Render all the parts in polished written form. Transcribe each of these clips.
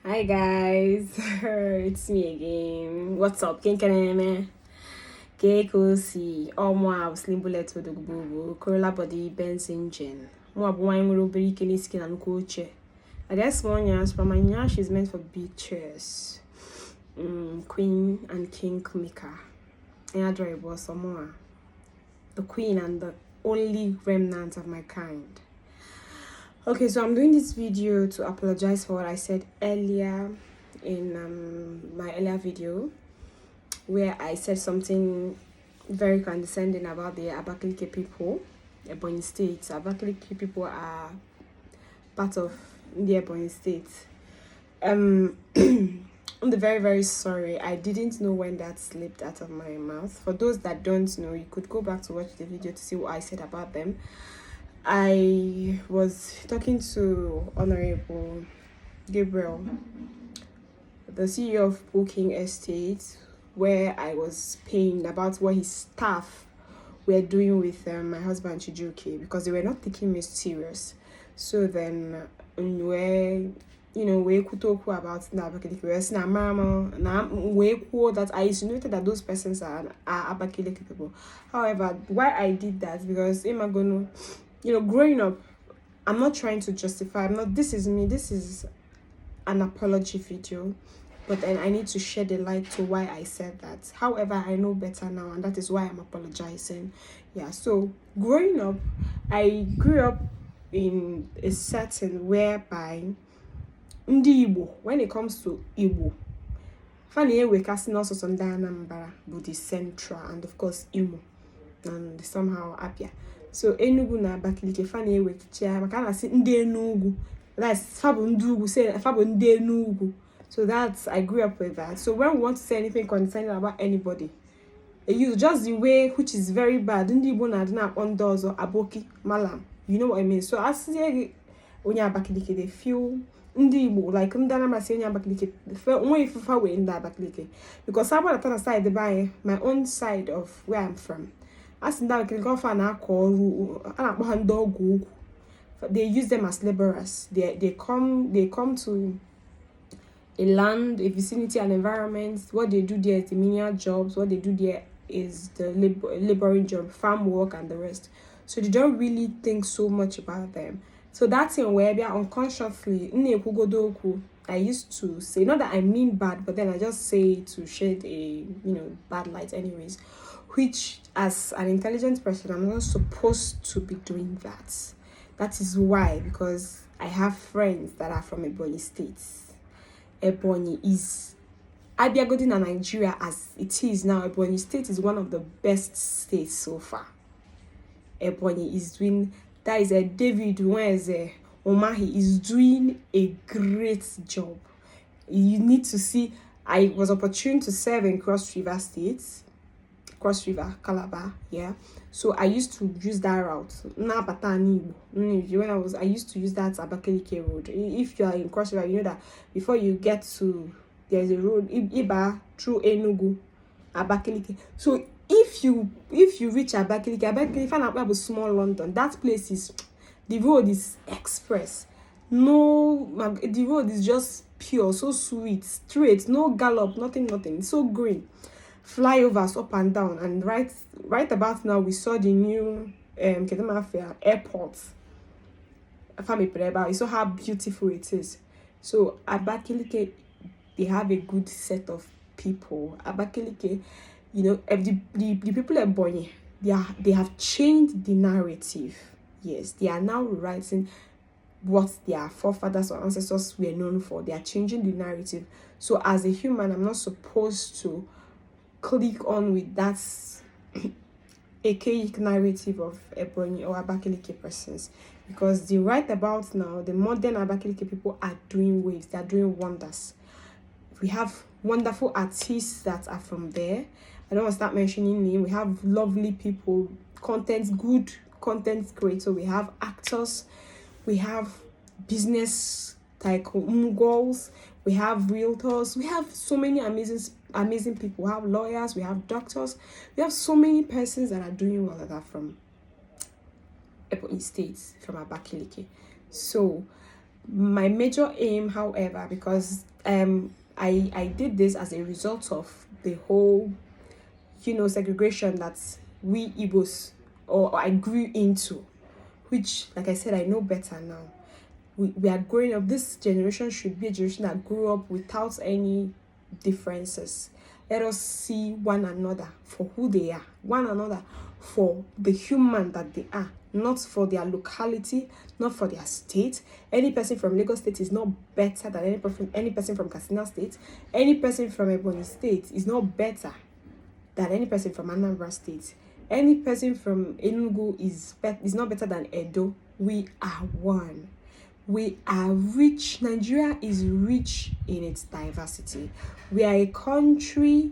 Hi guys, it's me again. What's up? Kinkeneme? Kekosi, Omwa, Slim Bullet to the Bubu, Corolla Body, Benz Engine. More wine will be killing skin and coach. I guess one years from my nyash is meant for big chairs. Queen and King maker. And I drive was some more. The queen and the only remnant of my kind. Okay, so I'm doing this video to apologize for what I said earlier in my earlier video, where I said something very condescending about the Abakiliki people, Ebonyi State. Abakiliki people are part of the Ebonyi State. I'm very, very sorry. I didn't know when that slipped out of my mouth. For those that don't know, you could go back to watch the video to see what I said about them. I was talking to Honorable Gabriel, the CEO of c0mment Estate, where I was pained about what his staff were doing with my husband Chijuke, because they were not taking me serious. So then we could talk about that I insinuated that those persons are Abakiliki people. However, why I did that, because growing up, I'm not trying to justify. This is me. This is an apology video, but then I need to shed a light to why I said that. However, I know better now, and that is why I'm apologizing. Yeah. So growing up, I grew up in a setting whereby Ndi Igbo, when it comes to Igbo, funny we casting also some Anambra, but the central, and of course Imo, and somehow Abia. So Enugu na Abakiliki fani we kichia makana si ndi Enugu, that's fabo ndugu, say fabo ndi Enugu. So that's, I grew up with that. So when we want to say anything concerning about anybody, you just the way, which is very bad. Ndi Igbo na dina on doors or aboki malam, you know what I mean. So as say onya Abakiliki, they feel Ndi Igbo like ndana say onya Abakiliki, they feel only if far away in the Abakiliki, because I want to side by my own side of where I'm from. As in that they use them as laborers. They come to a land, a vicinity, an environment. What they do there is the menial jobs. What they do there is the laboring job, farm work, and the rest. So they don't really think so much about them. So that's in where they are unconsciously. I used to say, not that I mean bad, but then I just say to shed a bad light anyways, which as an intelligent person I'm not supposed to be doing that. That is why, because I have friends that are from Ebonyi State. Ebonyi is Abiagodi in Nigeria as it is now. Ebonyi State is one of the best states so far. Ebonyi is doing, that is a David Wenze Omahi is doing a great job. You need to see, I was opportune to serve in Cross River State, Cross River, Calabar, yeah. So I used to use that route. I used to use that Abakiliki road. If you are in Cross River, you know that before you get to, there's a road Iba through Enugu, Abakiliki. So if you reach Abakiliki, find out about small London. That place is, the road is express. No, the road is just pure, so sweet, straight, no gallop, nothing. So green. Flyovers up and down, and right about now we saw the new airport. You saw how beautiful it is. So Abakiliki, they have a good set of people. Abakiliki, the people at Ebonyi, they have changed the narrative. Yes, they are now writing what their forefathers or ancestors were known for. They are changing the narrative. So as a human, I'm not supposed to click on with that archaic narrative of Ebonyi or Abakiliki persons, because the right about now, the modern Abakiliki people are doing waves, they are doing wonders. We have wonderful artists that are from there. I don't want to start mentioning names. We have lovely people, good content creator. We have actors, we have business tycoons, we have realtors, we have so many amazing people. We have lawyers, we have doctors, we have so many persons that are doing well that are from Ebonyi State, from Abakiliki. So My major aim, however, because I did this as a result of the whole, segregation that we Igbos or I grew into, which, like I said, I know better now. We are growing up. This generation should be a generation that grew up without any differences. Let us see one another for who they are, one another for the human that they are, not for their locality, not for their state. Any person from Lagos State is not better than any person from Katsina State. Any person from Ebonyi State is not better than any person from Anambra State. Any person from Enugu is not better than Edo. We are one. We are rich. Nigeria is rich in its diversity. We are a country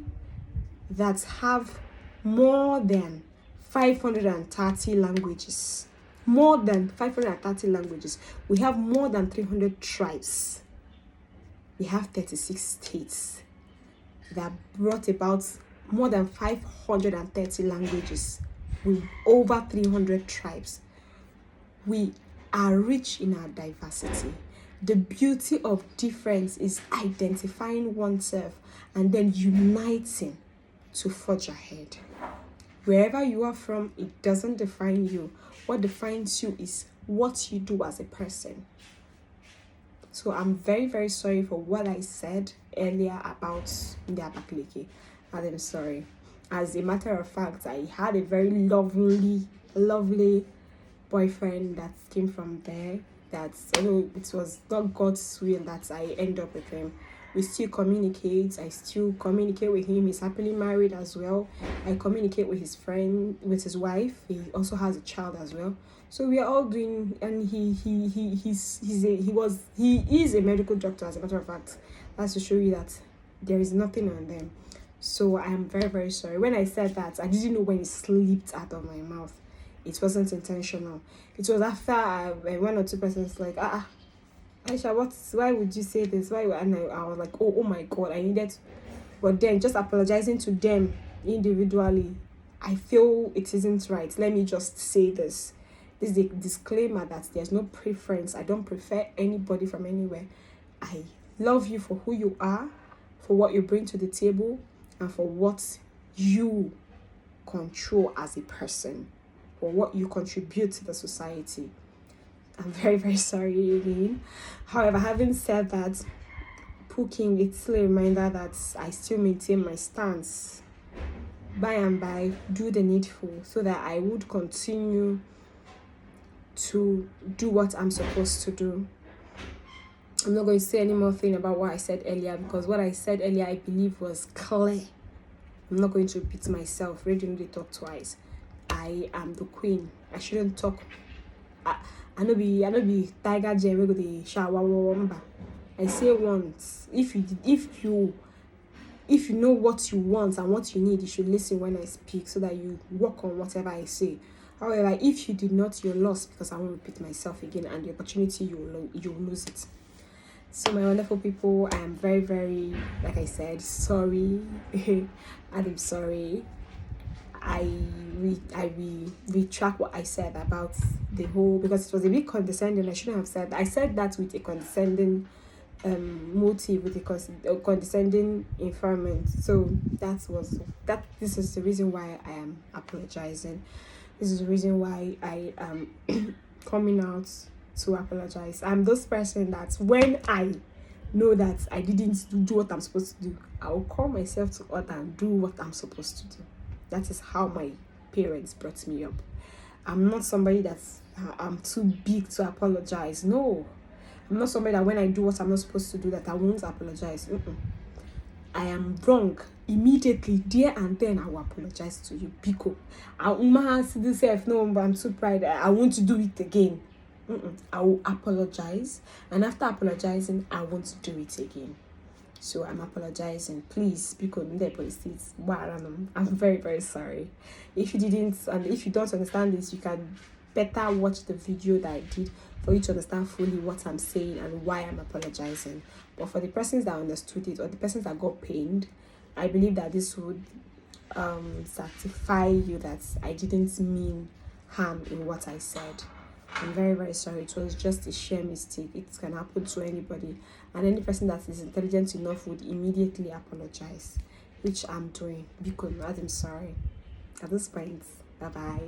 that have more than 530 languages. More than 530 languages. We have more than 300 tribes. We have 36 states that brought about more than 530 languages with over 300 tribes. We are rich in our diversity. The beauty of difference is identifying oneself and then uniting to forge ahead. Wherever you are from, it doesn't define you. What defines you is what you do as a person. So I'm very, very sorry for what I said earlier about the Abakiliki. And I'm sorry. As a matter of fact, I had a very lovely boyfriend that came from there. That although it was not God's will that I end up with him, we still communicate. I still communicate with him. He's happily married as well. I communicate with his friend, with his wife. He also has a child as well. So we are all doing, and he is a medical doctor, as a matter of fact. That's to show you that there is nothing on them. So I am very, very sorry. When I said that, I didn't know when it slipped out of my mouth. It wasn't intentional. It was after one or two persons like, Aisha, why would you say this? Why? And I was like, oh my God, I needed to. But then just apologizing to them individually, I feel it isn't right. Let me just say this. This is a disclaimer that there's no preference. I don't prefer anybody from anywhere. I love you for who you are, for what you bring to the table, and for what you control as a person, or what you contribute to the society. I'm very, very sorry again. However, having said that, Puking, it's still a reminder that I still maintain my stance. By and by, do the needful so that I would continue to do what I'm supposed to do. I'm not going to say any more thing about what I said earlier, because what I said earlier I believe was clear. I'm not going to repeat myself. Radio no dey talk twice. I am the queen. I shouldn't talk. I no be tiger gem wey go dey shower. I say once. If you know what you want and what you need, you should listen when I speak so that you work on whatever I say. However, if you did not, you're lost, because I won't repeat myself again, and the opportunity you'll lose it. So my wonderful people, I am very, very, like I said, sorry. And I'm sorry. I retract what I said about the whole, because it was a bit condescending. I shouldn't have said that. I said that with a condescending motive, with a condescending environment. So this is the reason why I am apologizing. This is the reason why I am coming out to apologize. I'm this person that when I know that I didn't do what I'm supposed to do, I will call myself to order and do what I'm supposed to do. That is how my parents brought me up. I'm not somebody that's I'm too big to apologize. No, I'm not somebody that when I do what I'm not supposed to do, that I won't apologize. I am wrong. Immediately, there and then, I will apologize to you. Because I'm too proud. I want to do it again. I will apologize, and after apologizing, I want to do it again. So I'm apologizing. Please, because I'm very, very sorry. If you didn't, and if you don't understand this, you can better watch the video that I did for you to understand fully what I'm saying and why I'm apologizing. But for the persons that understood it, or the persons that got pained, I believe that this would certify you that I didn't mean harm in what I said. I'm very, very sorry. It was just a sheer mistake. It can happen to anybody. And any person that is intelligent enough would immediately apologize, which I'm doing. Because I'm sorry. At this point, bye-bye.